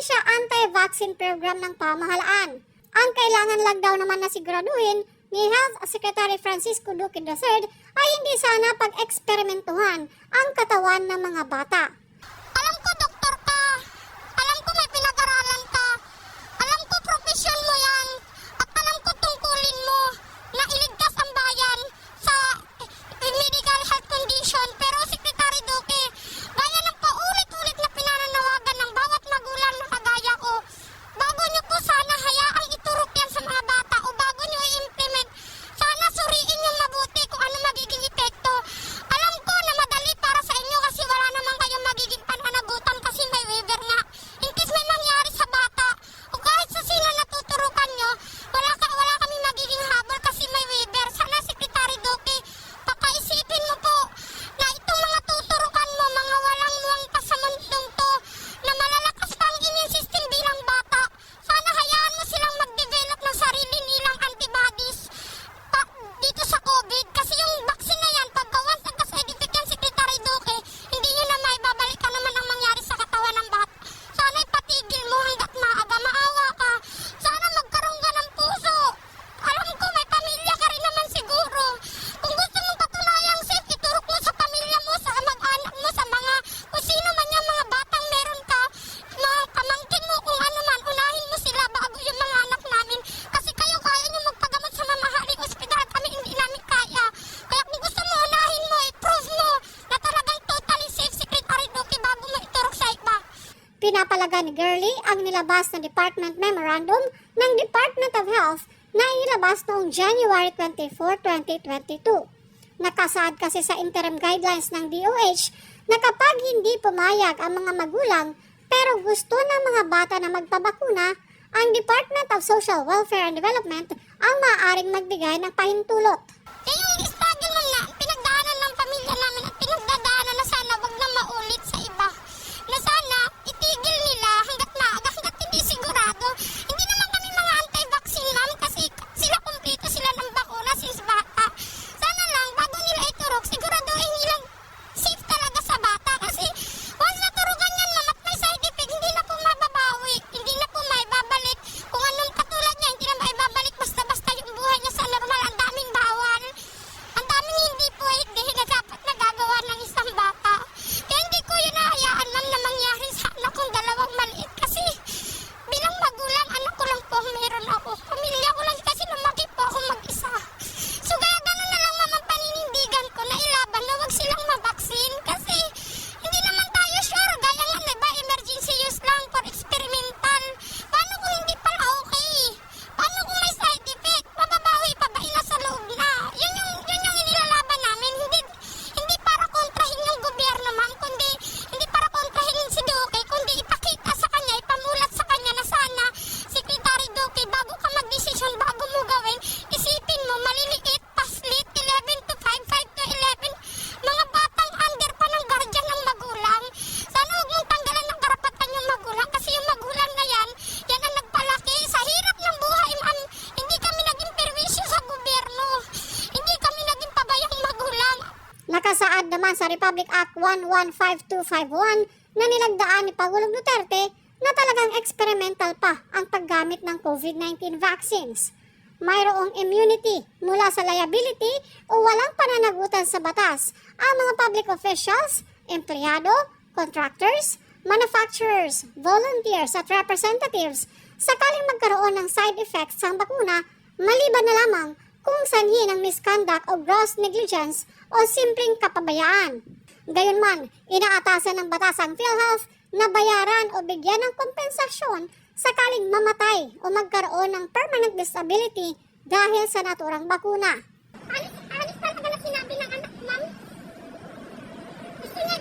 siya anti-vaccine program ng pamahalaan. Ang kailangan lang daw naman na siguraduhin ni Health Secretary Francisco Duque III ay hindi sana pag-eksperimentuhan ang katawan ng mga bata. Alam ko doktor ka, alam ko may pinag-aralan ka, alam ko profesyon mo yan, at alam ko tungkulin mo na iligtas ang bayan sa medical health condition. Pero Secretary Duque, gaya ng paulit-ulit na pinananawagan ng bawat magulang na kagaya ko, bago niyo po sana hayaang iturok yan sa mga bata o bago niyo i-implement, sana suriin yung mabuti kung ano magiging epekto. Alam ko na madali para sa inyo kasi wala naman kayong magiging pananagutan kasi may waiver nga. In case may mangyari sa bata o kahit sa sila natuturukan nyo, wala kami magiging habol kasi may waiver. Sana Secretary Duque, pakaisipin mo po na itong mga tuturukan mo, mga walang muwang pa sa mundong to, na malalakas pa ang immune system bilang bata. Sana hayaan mo silang mag-develop ng sarili nilang antibodies dito sa COVID. Kasi yung vaccine na yan, pagka once nagka-side effect yan, Secretary Duque, hindi nyo na maibabalik ka naman ang mangyari sa katawan ng bata. Sana ipatigil mo hanggat maaga. Maawa ka. Sana magkaroon ka ng puso. Alam ko may pamilya ka rin naman siguro. Kung gusto mong patunayang safe, iturok mo sa pamilya mo, sa mag-anak mo, sa mga kung sino man yung mga batang meron ka, mga pamangkin mo, kung ano man, unahin mo sila bago yung mga anak namin. Kasi kayo kaya nyo magpagamot sa mamahaling ospital, kami hindi namin kaya. Kaya kung gusto mo, unahin mo, i-prove mo na talagang totally safe, Secretary Duque, bago mo iturok sa iba. Pinapalaga ni Girly ang nilabas na Department Memorandum ng Department of Health na inilabas noong January 24, 2022. Nakasaad kasi sa interim guidelines ng DOH na kapag hindi pumayag ang mga magulang pero gusto ng mga bata na magpabakuna, ang Department of Social Welfare and Development ang maaaring magbigay ng pahintulot. Yung struggle mo na pinagdaanan ng pamilya namin at pinagdadaanan na sana wag na maulit sa iba. Na sana itigil nila hanggat maaga, hanggat hindi sigurado. Hindi naman kami mga anti-vaccine ma'am kasi sila kumpleto sila ng bakuna since bata. Sana lang bago nila iturok, siguraduhin nilang safe talaga sa bata kasi once naturugan yan ma'am at may side effect, hindi na po mababawi, hindi na po maibabalik. Kung anong katulad niya, hindi na maibabalik basta-basta yung buhay niya sa normal. Ang daming bawal, ang daming hindi pwede na dapat nagagawa ng isang bata. Kaya hindi ko yun nahayaan ma'am na mangyari sa anak kong dalawang maliit kasi bilang magulang, anak ko lang po ang meron ako. Pamilya ko lang kasi lumaki po ako mag-isa. So kaya gano'n na lang ma'am ang paninindigan ko na ilaban na wag silang mabaksin kasi hindi naman tayo sure. Gaya nga na ba, emergency use lang for experimental. Paano kung hindi pala okay? Paano kung may side effect? Mababawi pa ba ina sa loob na? Yun yung inilalaban namin. Hindi para kontrahin yung gobyerno ma'am, kundi hindi para kontrahin si Duque, kundi ipakita sa kanya, ipamulat sa kanya na sana, Secretary Duque, bago ka mag-desisyon, bago mo gawin, isipin mo, maliliit, paslit, 11 to 5, 5 to 11, mga batang under pa ng guardian ng magulang. Sana huwag mong tanggalan ng karapatan yung magulang kasi yung magulang na yan ang nagpalaki sa hirap ng buhay ma'am. Hindi kami naging perwisyo sa gobyerno. Hindi kami naging pabayang magulang. Nakasaad naman sa Republic Act 115251 na nilagdaan ni Pangulong Duterte na talagang experimental pa ang paggamit ng COVID-19 vaccines. Mayroong immunity mula sa liability o walang pananagutan sa batas ang mga public officials, empleyado, contractors, manufacturers, volunteers at representatives sakaling magkaroon ng side effects ang bakuna maliban na lamang kung sanhi ng misconduct o gross negligence o simpleng kapabayaan. Gayunman, inaatasan ng batas ang PhilHealth na bayaran o bigyan ng kompensasyon sakaling mamatay o magkaroon ng permanent disability dahil sa naturang bakuna. Alis talaga na sinabi ng anak ma'am. Gusto niya